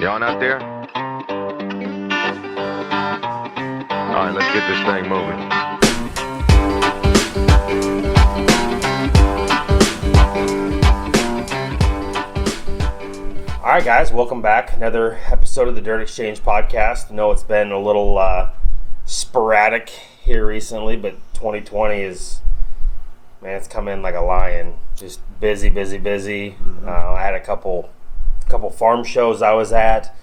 You on out there? All right, let's get this thing moving. All right, guys, welcome back. Another episode of the Dirt Exchange podcast. I know it's been a little sporadic here recently, but 2020 is, man, it's come in like a lion. Just busy. Mm-hmm. I had a couple farm shows I was at.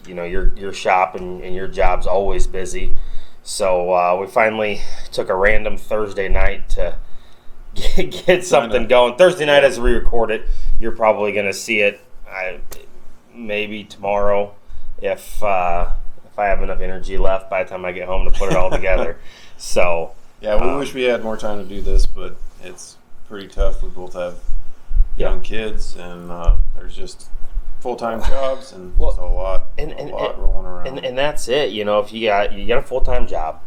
You know, your shop and your job's always busy. So we finally took a random Thursday night to get something going. Thursday night as we record it, you're probably going to see it maybe tomorrow if I have enough energy left by the time I get home to put it all together. So yeah, we wish we had more time to do this, but it's pretty tough. We both have young kids, and there's just full-time jobs and just a lot rolling around. And that's it. You know, if you got a full-time job,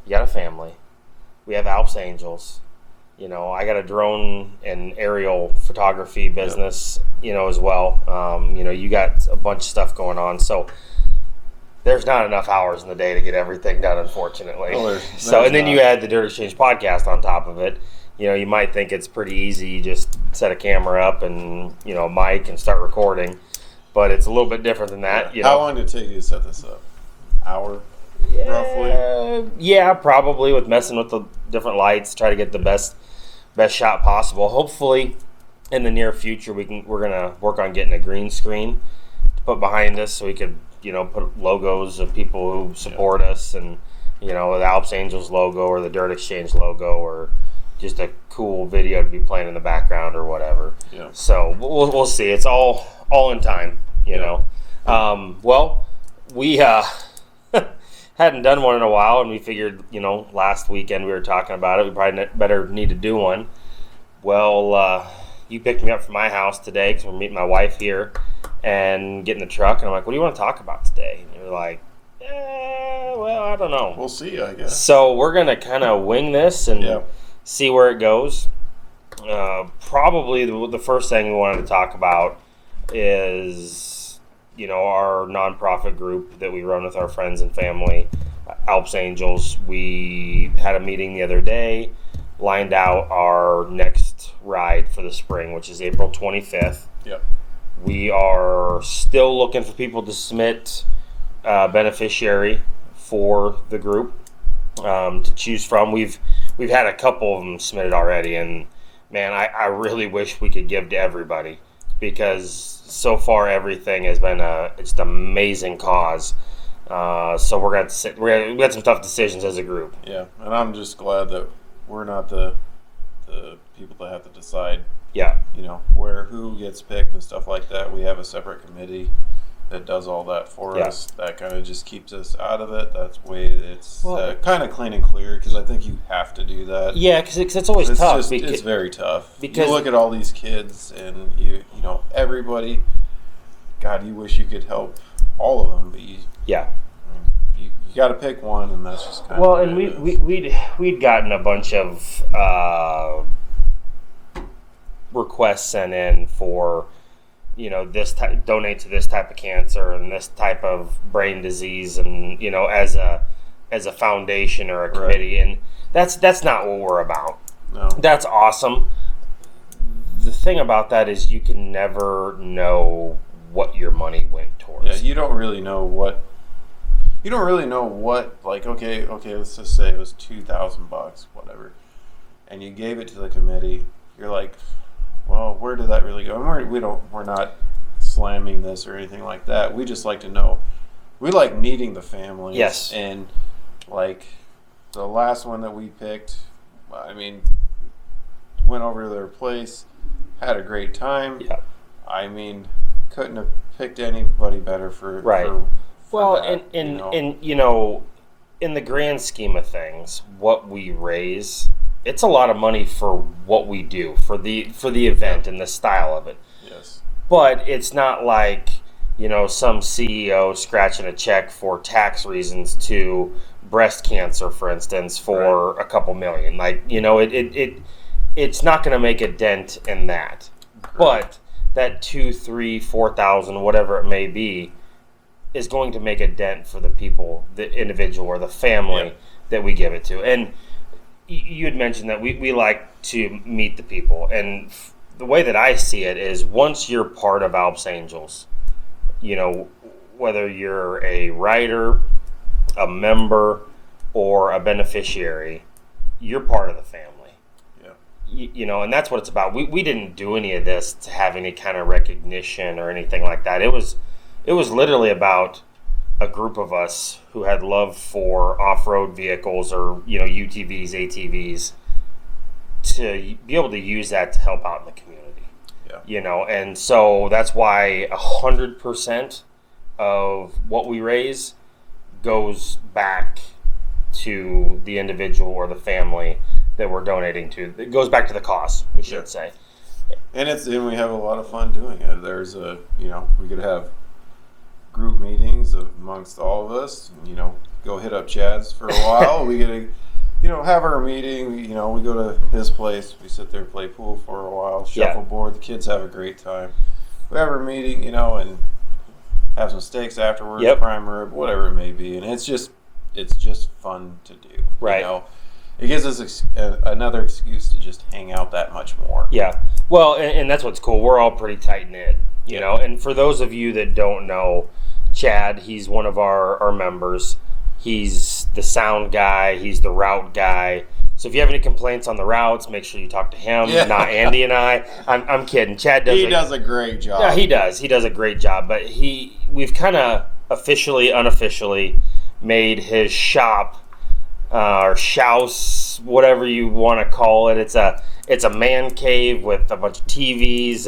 you got a family. We have Alps Angels. You know, I got a drone and aerial photography business, you know, as well. You know, you got a bunch of stuff going on. So there's not enough hours in the day to get everything done, unfortunately. Well, and then you add the Dirt Exchange podcast on top of it. You know, you might think it's pretty easy. You just set a camera up and, you know, mic and start recording. But it's a little bit different than that. You know? How long did it take you to set this up? Hour, roughly? Yeah, probably, with messing with the different lights, try to get the best shot possible. Hopefully, in the near future, we're gonna work on getting a green screen to put behind us, so we could, you know, put logos of people who support us, and, you know, the Alps Angels logo or the Dirt Exchange logo, or just a cool video to be playing in the background or whatever. Yeah. So we'll see. It's all in time, you know. Well, we hadn't done one in a while, and we figured, you know, last weekend we were talking about it. We probably better need to do one. Well, you picked me up from my house today because we're meeting my wife here and get in the truck, and I'm like, what do you want to talk about today? And you're like, well, I don't know. We'll see, I guess. So we're going to kind of wing this and see where it goes. Probably the first thing we wanted to talk about is, you know, our nonprofit group that we run with our friends and family, Alps Angels. We had a meeting the other day, lined out our next ride for the spring, which is April 25th. Yep. We are still looking for people to submit beneficiary for the group to choose from. We've had a couple of them submitted already, and man, I really wish we could give to everybody, because so far everything has been just an amazing cause. So we had some tough decisions as a group. Yeah, and I'm just glad that we're not the people that have to decide. Yeah. You know, who gets picked and stuff like that. We have a separate committee that does all that for us. That kind of just keeps us out of it. That's way it's kind of clean and clear, because I think you have to do that. Yeah, because it's always tough. It's very tough. Because you look at all these kids, and you know, everybody. God, you wish you could help all of them, but you got to pick one, and that's just kind of. And we'd gotten a bunch of requests sent in for, you know, donate to this type of cancer and this type of brain disease, and, you know, as a foundation or a committee, and that's not what we're about. No. That's awesome. The thing about that is you can never know what your money went towards. Yeah, you don't really know what. Like, okay, let's just say it was $2,000, whatever, and you gave it to the committee. You're like, well, where did that really go? And we're not slamming this or anything like that. We just like to know. We like meeting the families. Yes. And like the last one that we picked, I mean, went over to their place, had a great time. Yeah. I mean, couldn't have picked anybody better for that, and you know, in the grand scheme of things, what we raise, it's a lot of money for what we do, for the event and the style of it. Yes. But it's not like, you know, some CEO scratching a check for tax reasons to breast cancer, for instance, for a couple million. Like, you know, it's not going to make a dent in that. But that 2, 3, 4,000, whatever it may be, is going to make a dent for the people, the individual or the family that we give it to. And you had mentioned that we like to meet the people, and the way that I see it is once you're part of Alps Angels, whether you're a writer, a member, or a beneficiary, you're part of the family. And that's what it's about. We didn't do any of this to have any kind of recognition or anything like that. It was literally about a group of us who had love for off-road vehicles or UTVs, ATVs, to be able to use that to help out in the community. And so that's why 100% of what we raise goes back to the individual or the family that we're donating to. It goes back to the cause, we should say. And we have a lot of fun doing it. There's we could have group meetings amongst all of us. Go hit up Chad's for a while. We get to, have our meeting. We go to his place. We sit there, play pool for a while, shuffleboard. The kids have a great time. We have our meeting, and have some steaks afterwards, prime rib, whatever it may be. And it's just fun to do. Right. It gives us another excuse to just hang out that much more. Yeah. Well, and that's what's cool. We're all pretty tight-knit, And for those of you that don't know, Chad, he's one of our members. He's the sound guy. He's the route guy. So if you have any complaints on the routes, make sure you talk to him, not Andy and I. I'm kidding. Chad does a great job. Yeah, he does. He does a great job. But we've kind of officially, unofficially made his shop, or shouse, whatever you want to call it. It's a man cave with a bunch of TVs,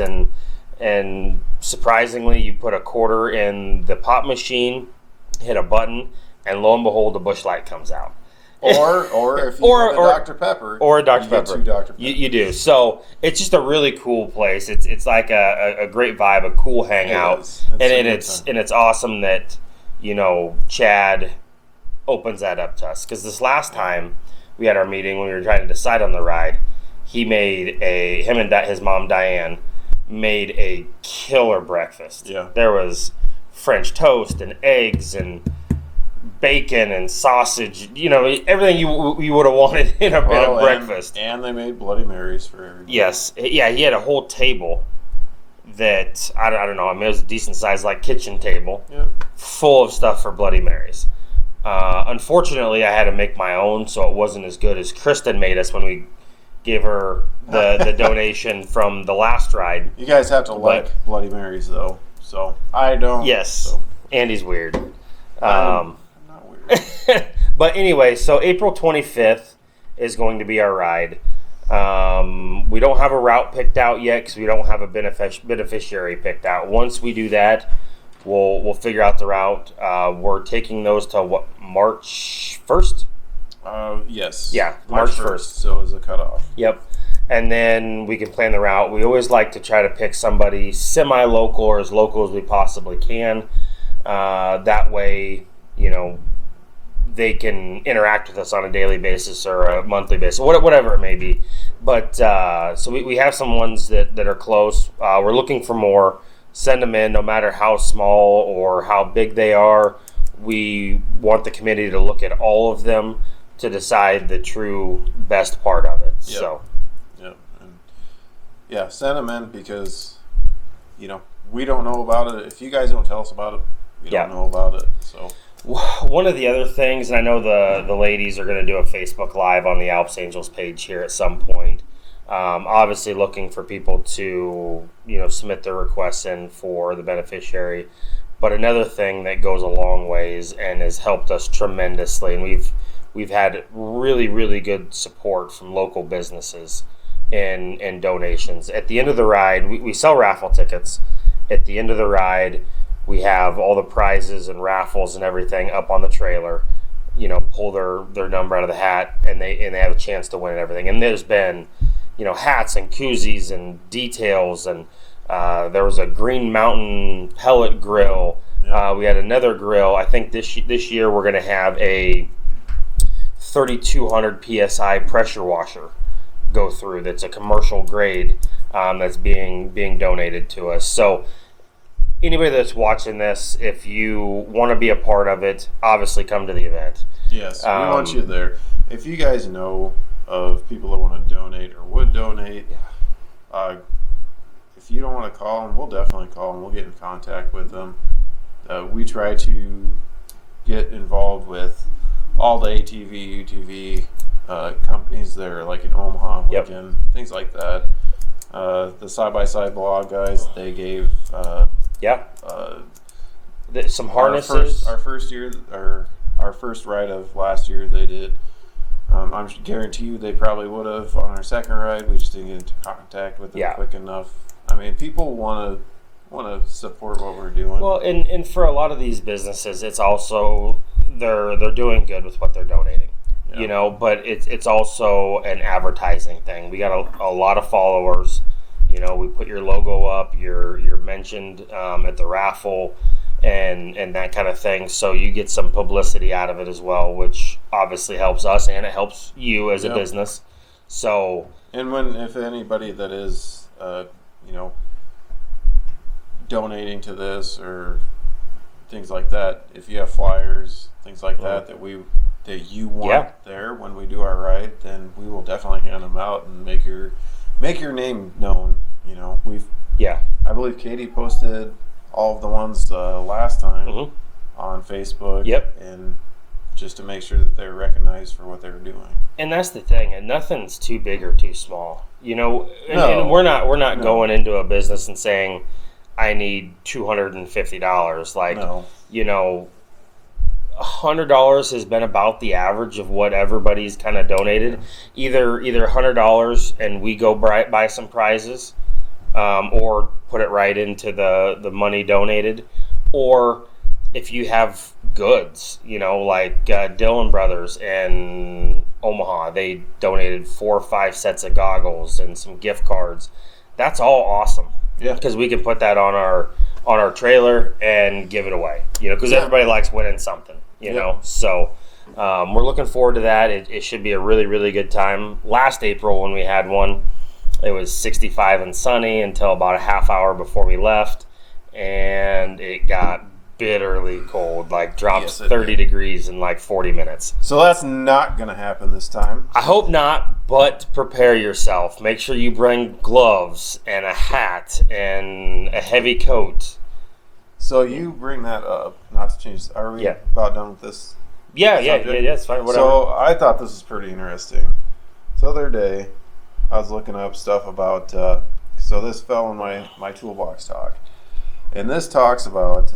and surprisingly, you put a quarter in the pop machine, hit a button, and lo and behold, a bush light comes out. Or if you have a Dr. Pepper, or a Dr. Pepper, get 2 Dr. Peppers. You do. So it's just a really cool place. It's like a great vibe, a cool hangout, and it's awesome that Chad opens that up to us, because this last time we had our meeting when we were trying to decide on the ride, him and his mom Diane made a killer breakfast. There was French toast and eggs and bacon and sausage, everything you would have wanted in a breakfast. And they made Bloody Marys for everybody. Yes. Yeah, he had a whole table that, I don't know, it was a decent size, like kitchen table, full of stuff for Bloody Marys. Unfortunately, I had to make my own, so it wasn't as good as Kristen made us when we gave her the donation from the last ride. You guys have to like Bloody Marys, though. So I don't. Yes. So. Andy's weird. I'm not weird. But anyway, so April 25th is going to be our ride. We don't have a route picked out yet because we don't have a beneficiary picked out. Once we do that, we'll figure out the route. We're taking those to March 1st? Yes. Yeah, March 1st. So is the cutoff. Yep. And then we can plan the route. We always like to try to pick somebody semi-local or as local as we possibly can. That way, they can interact with us on a daily basis or a monthly basis, whatever it may be. But so we have some ones that are close. We're looking for more. Send them in, no matter how small or how big they are. We want the committee to look at all of them to decide the true best part of it. Yep. So, and send them in because we don't know about it. If you guys don't tell us about it, we don't know about it. So. One of the other things, and I know the ladies are going to do a Facebook Live on the Alps Angels page here at some point. Obviously looking for people to, submit their requests in for the beneficiary. But another thing that goes a long ways and has helped us tremendously, and we've had really, really good support from local businesses in donations. At the end of the ride, we sell raffle tickets. At the end of the ride, we have all the prizes and raffles and everything up on the trailer. Pull their number out of the hat, and they have a chance to win and everything. And there's been, hats and koozies and details, and there was a Green Mountain pellet grill. Yeah. We had another grill. I think this year we're going to have a 3,200 PSI pressure washer go through. That's a commercial grade that's being donated to us. So anybody that's watching this, if you want to be a part of it, obviously come to the event. Yes, we want you there. If you guys know of people that want to donate or would donate, if you don't want to call them, we'll definitely call them. We'll get in contact with them. We try to get involved with all the ATV, UTV companies that are like in Omaha, Lincoln, things like that. The side-by-side blog guys, they gave some harnesses. Our first ride of last year, they did. I'm guarantee you they probably would have on our second ride. We just didn't get into contact with them quick enough. I mean, people want to support what we're doing. Well, and for a lot of these businesses, it's also they're doing good with what they're donating. Yeah. You know, but it's also an advertising thing. We got a lot of followers. You know, we put your logo up. You're mentioned at the raffle. And that kind of thing, so you get some publicity out of it as well, which obviously helps us and it helps you as a business. So, and if anybody that is, donating to this or things like that, if you have flyers, things like that you want there when we do our ride, then we will definitely hand them out and make your name known. You know, I believe Katie posted all of the ones last time on Facebook. And just to make sure that they're recognized for what they're doing. And that's the thing, and nothing's too big or too small. You know, and we're not going into a business and saying I need $250. Like, you know, $100 has been about the average of what everybody's kind of donated. Either $100 and we go buy some prizes, or put it right into the money donated, or if you have goods, you know, like Dillon Brothers in Omaha, they donated 4 or 5 sets of goggles and some gift cards. That's all awesome. Yeah, because we can put that on our trailer and give it away. You know, because everybody likes winning something. You know, so we're looking forward to that. It should be a really, really good time. Last April when we had one, it was 65 and sunny until about a half hour before we left, and it got bitterly cold, like dropped 30 degrees in like 40 minutes. So that's not going to happen this time. I hope not, but prepare yourself. Make sure you bring gloves and a hat and a heavy coat. So you bring that up, not to change. Are we about done with this? Yeah, it's fine. Whatever. So I thought this was pretty interesting. So the other day, I was looking up stuff about, so this fell in my toolbox talk. And this talks about,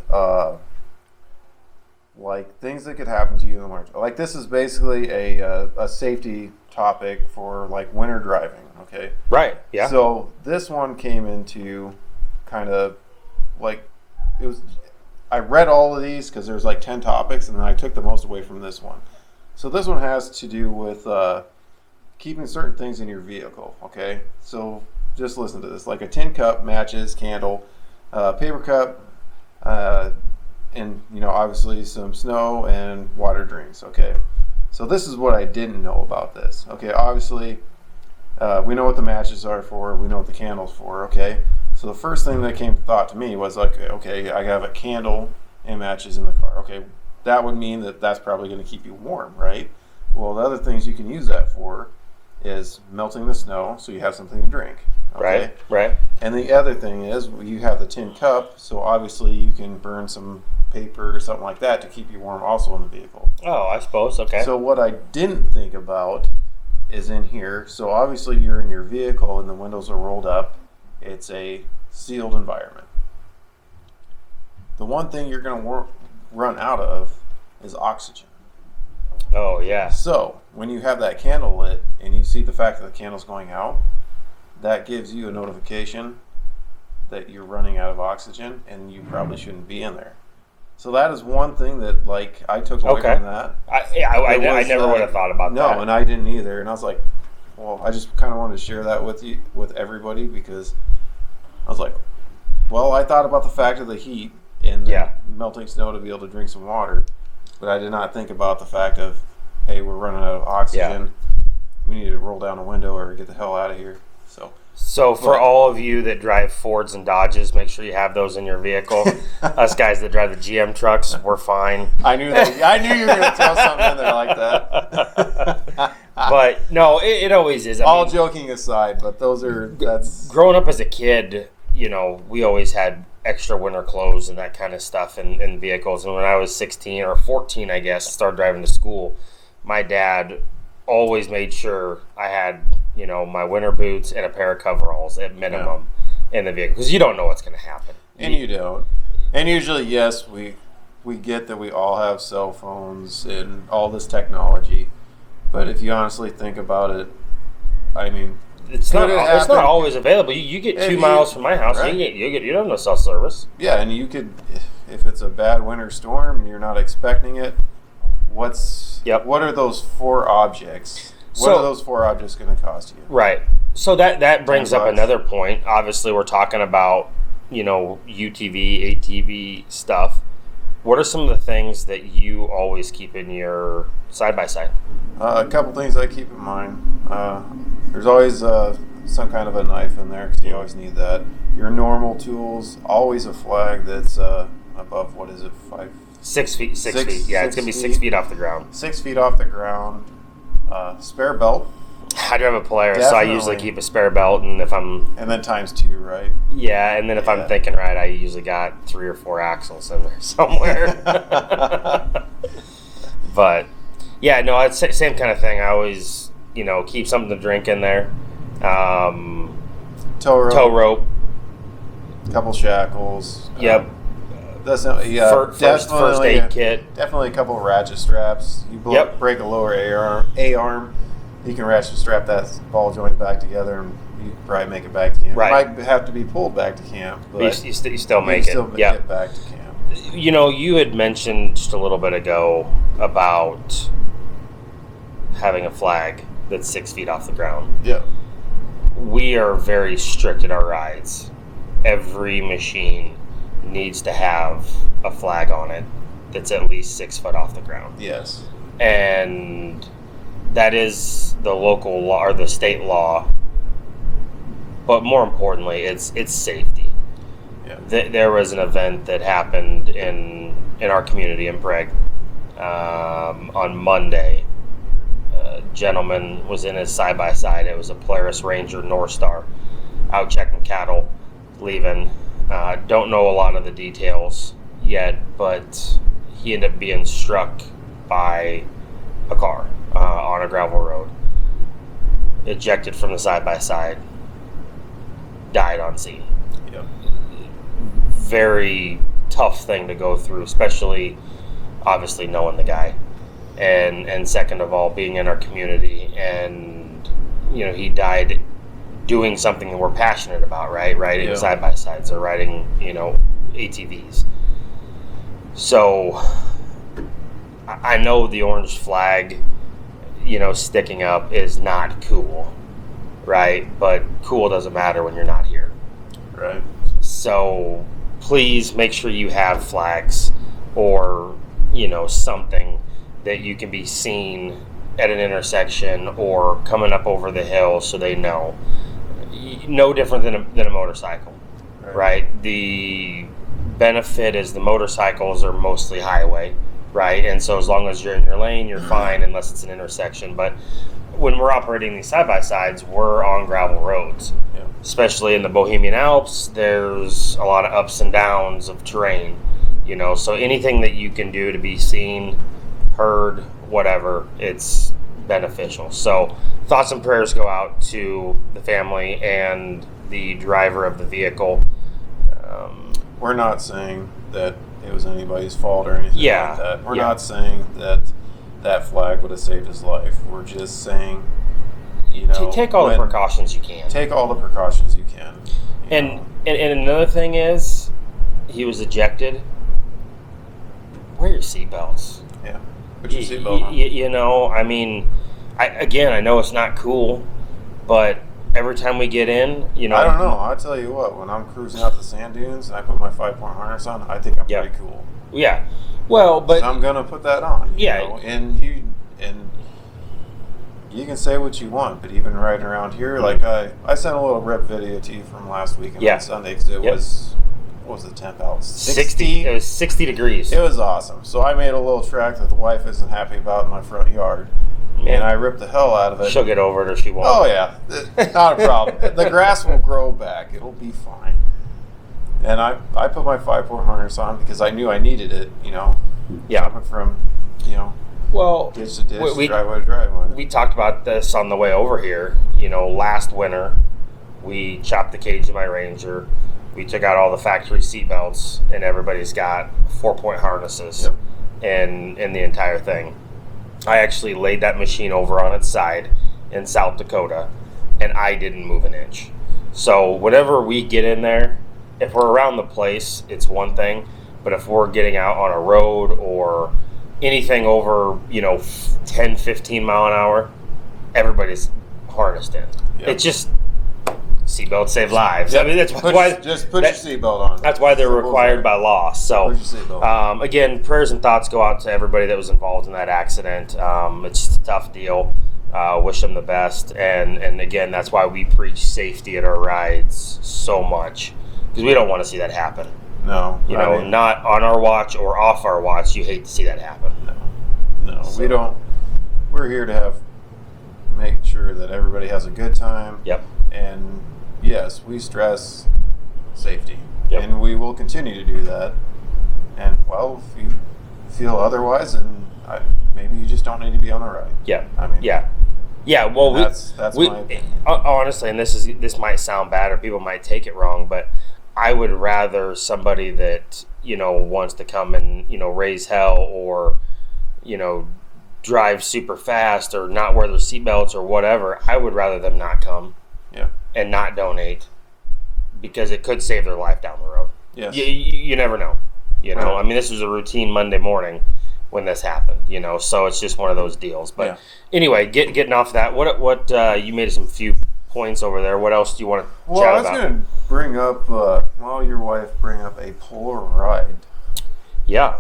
like, things that could happen to you in the winter. Like, this is basically a safety topic for, like, winter driving, okay? Right, yeah. So this one came into kind of, like, I read all of these because there's, like, 10 topics, and then I took the most away from this one. So this one has to do with keeping certain things in your vehicle, okay? So just listen to this. Like a tin cup, matches, candle, paper cup, and, you know, obviously some snow and water drinks, okay? So this is what I didn't know about this. Okay, obviously, we know what the matches are for. We know what the candle's for, okay? So the first thing that came to thought to me was, like, okay, I have a candle and matches in the car. Okay, that would mean that that's probably going to keep you warm, right? Well, the other things you can use that for is melting the snow so you have something to drink. Okay? Right. And the other thing is you have the tin cup, so obviously you can burn some paper or something like that to keep you warm also in the vehicle. Oh, I suppose, okay. So what I didn't think about is in here, so obviously you're in your vehicle and the windows are rolled up. It's a sealed environment. The one thing you're going to run out of is oxygen. Oh, yeah. So when you have that candle lit and you see the fact that the candle's going out, that gives you a notification that you're running out of oxygen and you probably shouldn't be in there. So that is one thing that, like, I took away from that. I never would have thought about that. No, and I didn't either. And I was like, well, I just kind of wanted to share that with everybody because I was like, well, I thought about the fact of the heat and melting snow to be able to drink some water, but I did not think about the fact of, hey, we're running out of oxygen. We need to roll down a window or get the hell out of here. So So for all of you that drive Fords and Dodges, make sure you have those in your vehicle. Us guys that drive the GM trucks, we're fine. I knew you were going to throw something in there like that. But no, it always is. All joking aside, but that's growing up as a kid. We always had extra winter clothes and that kind of stuff in vehicles. And when I was 16 or 14, I guess, started driving to school, my dad always made sure I had, my winter boots and a pair of coveralls at minimum in the vehicle, because you don't know what's going to happen. And you don't. And usually, yes, we get that we all have cell phones and all this technology, but if you honestly think about it, I mean, it's not always available. You get 2 miles from my house, right? you don't have no cell service. Yeah, and you could, if it's a bad winter storm and you're not expecting it, what are those 4 objects? What are those 4 objects going to cost you? Right. So that brings up another point. Obviously, we're talking about, UTV, ATV stuff. What are some of the things that you always keep in your side-by-side? A couple things I keep in mind. There's always some kind of a knife in there, because you always need that. Your normal tools, always a flag that's above, 6 feet. 6 feet. Yeah, it's going to be 6 feet off the ground. 6 feet off the ground. Spare belt. I drive a Polaris, so I usually keep a spare belt, and if I'm... And then times 2, right? Yeah, and then if I'm thinking right, I usually got 3 or 4 axles in there somewhere. But, yeah, no, it's the same kind of thing. I always, keep something to drink in there. Tow rope. Couple shackles. Yep. First aid kit. Definitely a couple of ratchet straps. You break a lower A-arm. You can ratchet strap that ball joint back together, and you can probably make it back to camp. Right. It might have to be pulled back to camp, but you still make it. Get back to camp. You had mentioned just a little bit ago about having a flag that's 6 feet off the ground. Yeah. We are very strict at our rides. Every machine needs to have a flag on it that's at least 6 foot off the ground. Yes. And that is the local law or the state law. But more importantly, it's safety. Yeah. There was an event that happened in our community in Prague on Monday. A gentleman was in his side-by-side. It was a Polaris Ranger North Star, out checking cattle, leaving. Don't know a lot of the details yet, but he ended up being struck by a car on a gravel road. Ejected from the side-by-side. Died on scene. Yep. Very tough thing to go through, especially obviously knowing the guy, and second of all, being in our community, and he died doing something that we're passionate about, right? Riding side-by-sides or riding, ATVs. So I know the orange flag, sticking up is not cool, right? But cool doesn't matter when you're not here. Right. So please make sure you have flags or, something that you can be seen at an intersection or coming up over the hill so they know. No different than a motorcycle, right? The benefit is the motorcycles are mostly highway, right? And so as long as you're in your lane, you're fine unless it's an intersection. But when we're operating these side-by-sides, we're on gravel roads. Yeah. Especially in the Bohemian Alps, there's a lot of ups and downs of terrain, so anything that you can do to be seen, heard, whatever, it's beneficial. So thoughts and prayers go out to the family and the driver of the vehicle. We're not saying that it was anybody's fault or anything like that. We're not saying that flag would have saved his life. We're just saying, take all the precautions you can. Take all the precautions you can. And another thing is, he was ejected. Wear your seatbelts. Yeah. Put your seatbelt on. I know it's not cool, but every time we get in, I don't know. I'll tell you what, when I'm cruising out the sand dunes and I put my 5-point harness on, I think I'm pretty cool. Yeah. Well, but... So I'm going to put that on. Yeah. And you you can say what you want, but even right around here, like I sent a little rip video to you from last weekend on Sunday because it was, what was the temp out? 60. It was 60 degrees. It was awesome. So I made a little track that the wife isn't happy about in my front yard. And I ripped the hell out of it. She'll get over it or she won't. Oh, yeah. Not a problem. The grass will grow back. It'll be fine. And I put my 5.4 harness on because I knew I needed it, jumping from, ditch to ditch, driveway to driveway. We talked about this on the way over here. Last winter, we chopped the cage of my Ranger. We took out all the factory seat belts, and everybody's got 4-point harnesses in the entire thing. I actually laid that machine over on its side in South Dakota, and I didn't move an inch. So whenever we get in there, if we're around the place, it's one thing. But if we're getting out on a road or anything over, 10, 15 mile an hour, everybody's harnessed in. Yep. It's just seatbelts save lives. Yep. I mean, that's why just put your seatbelt on. That's why they're required by law. So, put your seatbelt on. Again, prayers and thoughts go out to everybody that was involved in that accident. It's just a tough deal. Wish them the best. And again, that's why we preach safety at our rides so much, because we don't want to see that happen. No. Not on our watch or off our watch. You hate to see that happen. No, we don't. We're here to make sure that everybody has a good time. Yep. And yes, we stress safety. Yep. And we will continue to do that. And, if you feel otherwise, then maybe you just don't need to be on the ride. Yeah. I mean, yeah. Well, that's my opinion. Honestly, and this might sound bad or people might take it wrong, but I would rather somebody that, wants to come and, raise hell or, drive super fast or not wear their seatbelts or whatever. I would rather them not come and not donate, because it could save their life down the road. Yes. You never know. Right. I mean, this was a routine Monday morning when this happened, so it's just one of those deals. But anyway, getting off that, what you made some few points over there. What else do you want to chat about? Well, I was going to bring up, your wife bring up a polar ride. Yeah.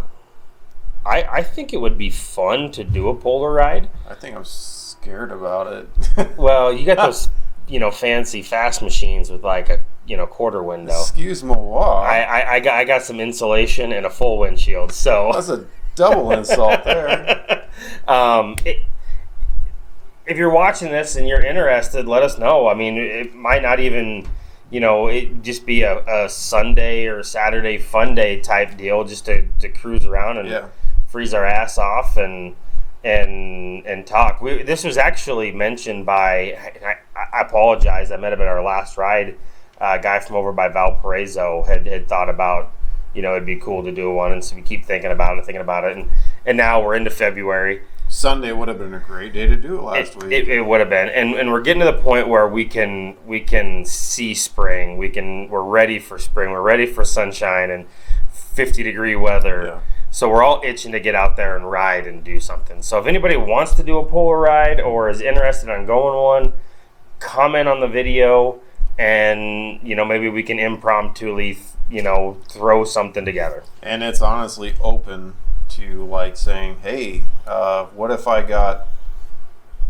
I think it would be fun to do a polar ride. I think I'm scared about it. Well, you got those, fancy fast machines with like a, quarter window. Excuse moi. I got some insulation and a full windshield, so that's a double insult there. If you're watching this and you're interested, let us know. I mean, it might not even, it just be a Sunday or Saturday fun day type deal, just to cruise around and freeze our ass off and talk. This was actually mentioned by, I apologize, I met him at our last ride. A guy from over by Valparaiso had thought about, it'd be cool to do one, and so we keep thinking about it, and now we're into February. Sunday would have been a great day to do it last week. It would have been, and we're getting to the point where we can see spring. We're ready for spring. We're ready for sunshine and 50-degree weather. Yeah. So we're all itching to get out there and ride and do something. So if anybody wants to do a polar ride or is interested on going one, comment on the video, and maybe we can impromptu throw something together. And it's honestly open to like saying, hey, what if I got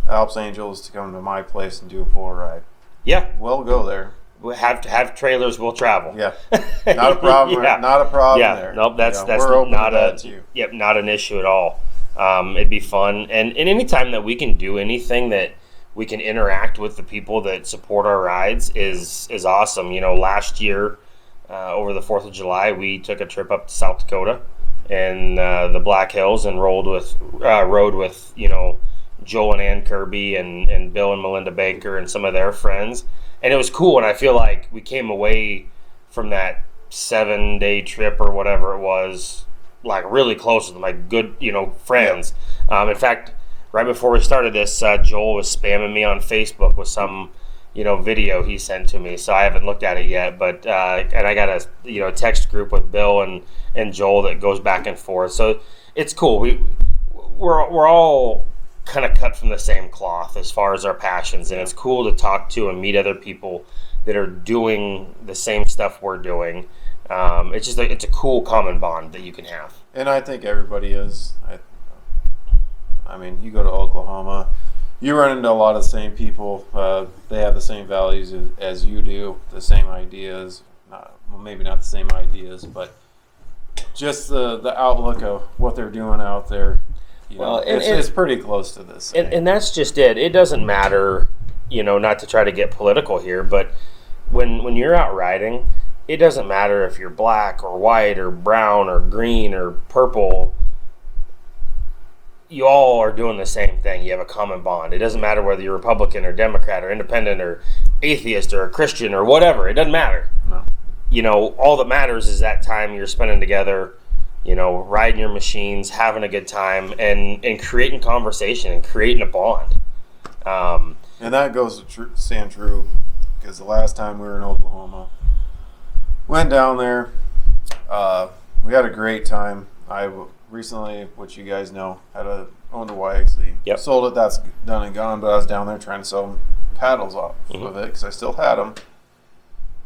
Alps Angels to come to my place and do a polar ride? Yeah, we'll go there. We have trailers. We'll travel. Yeah, not a problem. Not a problem. There. Nope. That's we're not open to that too. Not an issue at all. It'd be fun, and any time that we can do anything that we can interact with the people that support our rides is awesome. Last year over the 4th of July, we took a trip up to South Dakota and the Black Hills and rode with Joel and Ann Kirby and Bill and Melinda Baker and some of their friends, and it was cool. And I feel like we came away from that 7-day trip or whatever it was, like really close with my good friends. In fact, right before we started this, Joel was spamming me on Facebook with some video he sent to me, so I haven't looked at it yet. But and I got a text group with Bill and Joel that goes back and forth. So it's cool. We're all kind of cut from the same cloth as far as our passions, and it's cool to talk to and meet other people that are doing the same stuff we're doing. It's a cool common bond that you can have. And I think everybody is. I mean, you go to Oklahoma, you run into a lot of the same people. They have the same values as you do, the same ideas. Well, maybe not the same ideas, but just the outlook of what they're doing out there. It's pretty close to this. And that's just it. It doesn't matter, not to try to get political here, but when you're out riding, it doesn't matter if you're black or white or brown or green or purple. You all are doing the same thing. You have a common bond. It doesn't matter whether you're Republican or Democrat or independent or atheist or a Christian or whatever. It doesn't matter. No. All that matters is that time you're spending together, riding your machines, having a good time, and creating conversation and creating a bond. And that goes to stand true, because the last time we were in Oklahoma, went down there, we had a great time. I recently, which you guys know, owned a YXZ. Yep. Sold it, that's done and gone, but I was down there trying to sell paddles off of it because I still had them.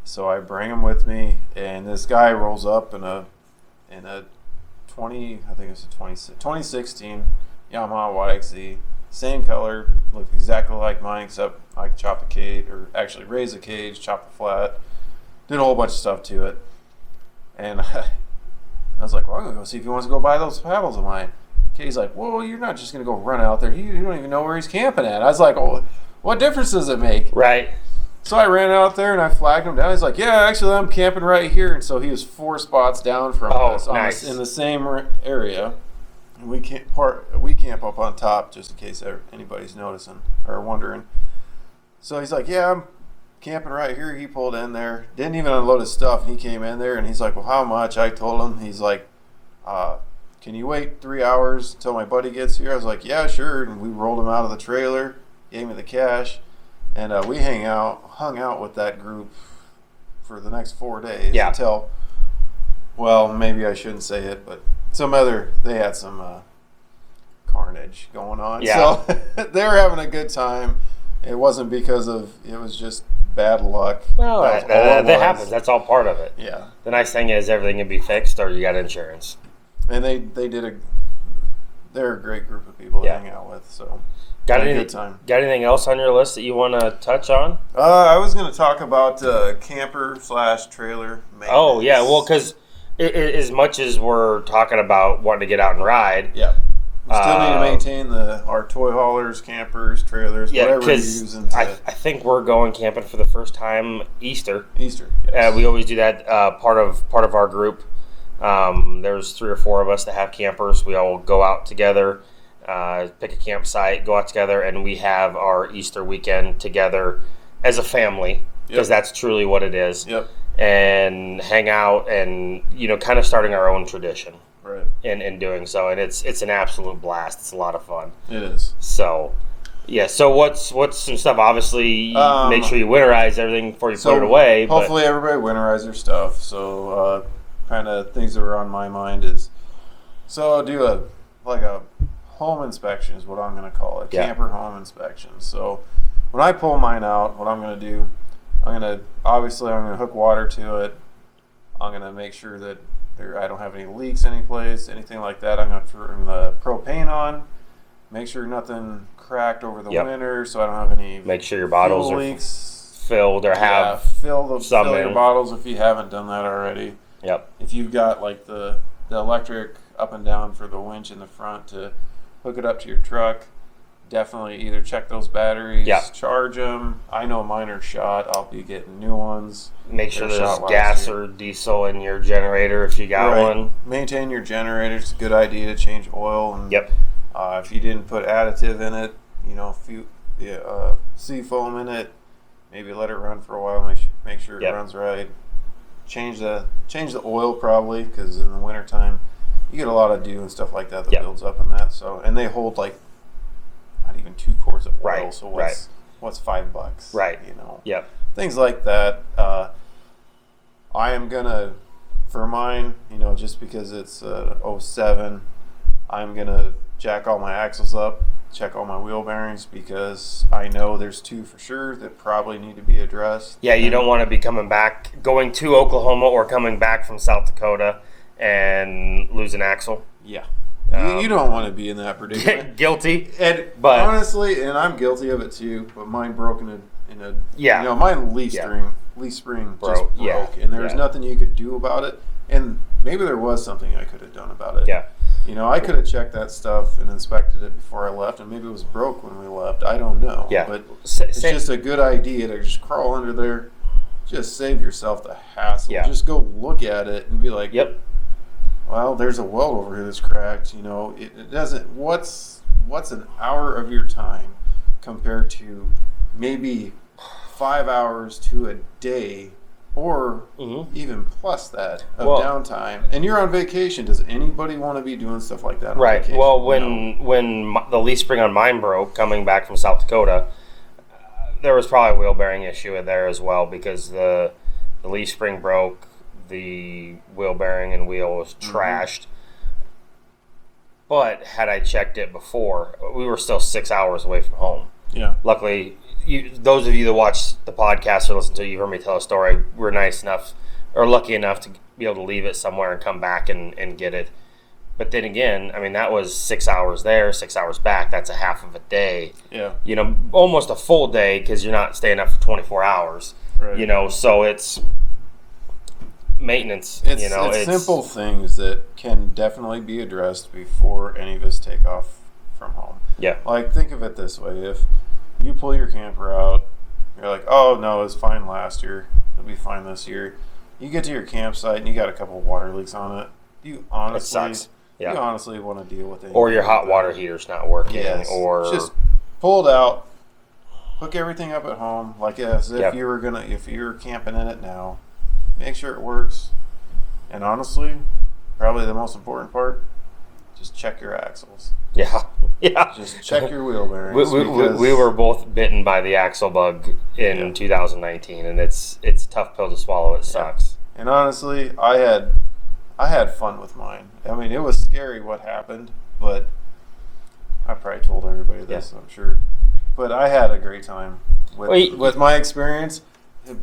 So I bring them with me, and this guy rolls up in a 2016 Yamaha YXZ, same color, looked exactly like mine, except I chopped the cage, or actually raised the cage, chopped the flat, did a whole bunch of stuff to it, and I was like, well, I'm gonna go see if he wants to go buy those paddles of mine. He's like, well, you're not just gonna go run out there. You don't even know where he's camping at. I was like, oh, what difference does it make? Right. So I ran out there and I flagged him down. He's like, yeah, actually, I'm camping right here. And so he was 4 spots down from us nice. in the same area. And we camp up on top, just in case anybody's noticing or wondering. So he's like, yeah, I'm camping right here. He pulled in there, didn't even unload his stuff. He came in there and he's like, well, how much? I told him. He's like, can you wait 3 hours until my buddy gets here? I was like, yeah, sure. And we rolled him out of the trailer, gave me the cash. And we hung out with that group for the next 4 days until, well, maybe I shouldn't say it, but they had some carnage going on. Yeah. So they were having a good time. It wasn't because it was just bad luck. Well, that happens. That's all part of it. Yeah. The nice thing is everything can be fixed, or you got insurance. And they're a great group of people to hang out with, so. Got a good time. Got anything else on your list that you want to touch on? I was going to talk about camper/trailer maintenance. Oh, yeah. Well, because as much as we're talking about wanting to get out and ride. Yeah. We still need to maintain our toy haulers, campers, trailers, whatever we're using. I think we're going camping for the first time Easter. Yes. We always do that part of our group. There's 3 or 4 of us that have campers. We all go out together. Pick a campsite, go out together, and we have our Easter weekend together as a family, because that's truly what it is. Yep. And hang out and, kind of starting our own tradition. Right. In doing so. And it's an absolute blast. It's a lot of fun. It is. So, yeah. So what's some stuff? Obviously, make sure you winterize everything before you put it away. Hopefully everybody winterize their stuff. So, kind of things that were on my mind is, so I'll do a home inspection is what I'm going to call it. Camper home inspection. So when I pull mine out, what I'm going to do, I'm going to hook water to it. I'm going to make sure that I don't have any leaks anyplace, anything like that. I'm going to turn the propane on, make sure nothing cracked over the winter, so I don't have any. Make sure your bottles leaks are filled or have fill your bottles if you haven't done that already. Yep. If you've got like the electric up and down for the winch in the front to hook it up to your truck, definitely either check those batteries, charge them. I know mine are shot. I'll be getting new ones. Make sure there's gas or diesel in your generator if you got one. Maintain your generator. It's a good idea to change oil. And, if you didn't put additive in it, seafoam in it, maybe let it run for a while. Make sure it runs right. Change the oil probably, because in the wintertime you get a lot of dew and stuff like that builds up in that. So, and they hold like not even 2 quarts of oil. Right. So what's $5? Right. Things like that. I am gonna, for mine, just because it's 07, I'm gonna jack all my axles up, check all my wheel bearings, because I know there's 2 for sure that probably need to be addressed. Yeah, you don't want to be going to Oklahoma or coming back from South Dakota and lose an axle. Yeah. You don't want to be in that predicament. Guilty. And But- honestly, and I'm guilty of it too, but mine broke in a Yeah. you know, mine leaf spring just broke, Yeah. and there was Yeah. nothing you could do about it. And maybe there was something I could have done about it. Yeah. You know, I could have checked that stuff and inspected it before I left, and maybe it was broke when we left. I don't know. Yeah. But it's just a good idea to just crawl under there, just save yourself the hassle. Yeah. Just go look at it and be like, Yep. well, there's a weld over here that's cracked. You know, it doesn't. What's an hour of your time compared to maybe 5 hours to a day, or even plus that of downtime? And you're on vacation. Does anybody want to be doing stuff like that on Right. vacation? Well, No. when the leaf spring on mine broke, coming back from South Dakota, there was probably a wheel bearing issue in there as well, because the leaf spring broke, the wheel bearing and wheel was trashed. But had I checked it before, we were still 6 hours away from home. Yeah. Luckily, those of you that watch the podcast or listen to it, you heard me tell a story. We're nice enough, or lucky enough, to be able to leave it somewhere and come back and get it. But then again, I mean, that was 6 hours there, 6 hours back. That's a half of a day. Yeah. You know, almost a full day, because you're not staying up for 24 hours. Right. You know, so it's maintenance. It's, you know, it's simple things that can definitely be addressed before any of us take off from home. Yeah. Like, think of it this way. If you pull your camper out, you're like, oh, no, it was fine last year. It'll be fine this year. You get to your campsite and you got a couple of water leaks on it. You honestly, It sucks. Yeah. You honestly want to deal with it. Or your hot water heater's not working. Yes. Or just pull it out, hook everything up at home, like as if Yep. if you were camping in it now. Make sure it works. And honestly, probably the most important part, just check your axles. yeah. Yeah. Just check your wheel bearings. We were both bitten by the axle bug in 2019, and it's a tough pill to swallow. It sucks. And honestly, I had fun with mine. I mean, it was scary what happened, but I probably told everybody this, I'm sure. But I had a great time with my experience.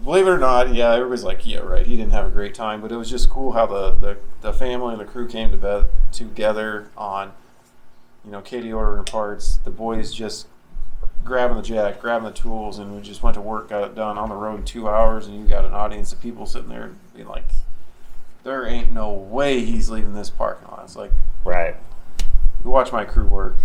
Believe it or not, yeah, everybody's like, yeah, right, he didn't have a great time, but it was just cool how the family and the crew came together on, you know, Katie ordering parts, the boys just grabbing the jack, grabbing the tools, and we just went to work, got it done on the road in 2 hours, and you got an audience of people sitting there being like, there ain't no way he's leaving this parking lot. It's like, Right. you watch my crew work.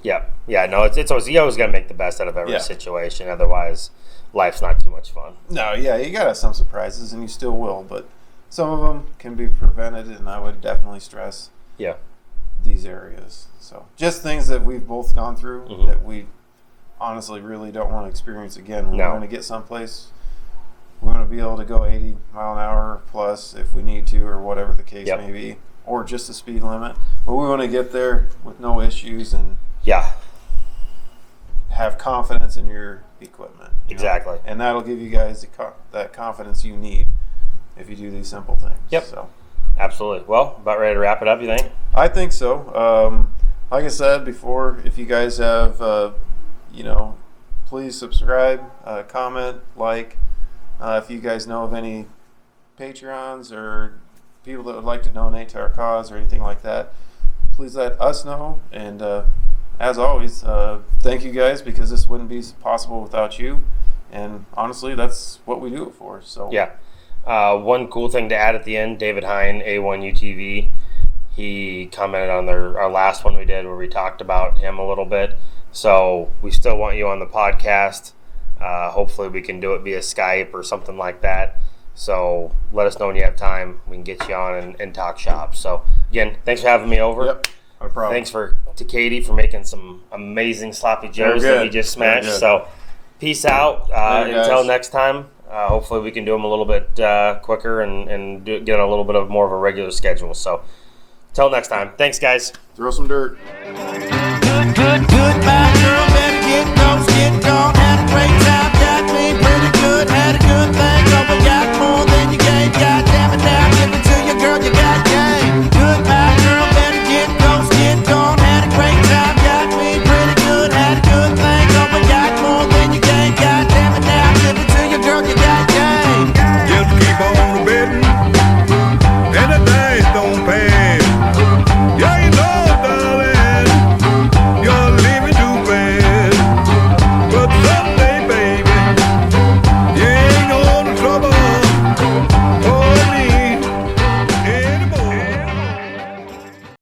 Yeah. Yeah. No, it's always, you always got to make the best out of every situation. Otherwise, life's not too much fun. No, yeah, you got to have some surprises, and you still will, but some of them can be prevented, and I would definitely stress Yeah. these areas. So just things that we've both gone through that we honestly really don't want to experience again. When we're going to get someplace, we want to be able to go 80 mile an hour plus if we need to, or whatever the case may be, or just the speed limit. But we want to get there with no issues and have confidence in your equipment. Exactly. And that'll give you guys that confidence you need if you do these simple things. Yep. So. Absolutely. Well, about ready to wrap it up, you think? I think so. Like I said before, if you guys have, please subscribe, comment, like. If you guys know of any Patreons or people that would like to donate to our cause or anything like that, please let us know. And as always, thank you guys, because this wouldn't be possible without you. And honestly, that's what we do it for. So yeah. One cool thing to add at the end, David Hine, A1UTV, he commented on our last one we did where we talked about him a little bit. So we still want you on the podcast. Hopefully we can do it via Skype or something like that. So let us know when you have time. We can get you on and talk shop. So again, thanks for having me over. Yep, no problem. Thanks to Katie for making some amazing sloppy joes that we just smashed. So peace out. Until next time. Hopefully we can do them a little bit quicker and get on a little bit of more of a regular schedule. So until next time. Thanks, guys. Throw some dirt. Goodbye, girl.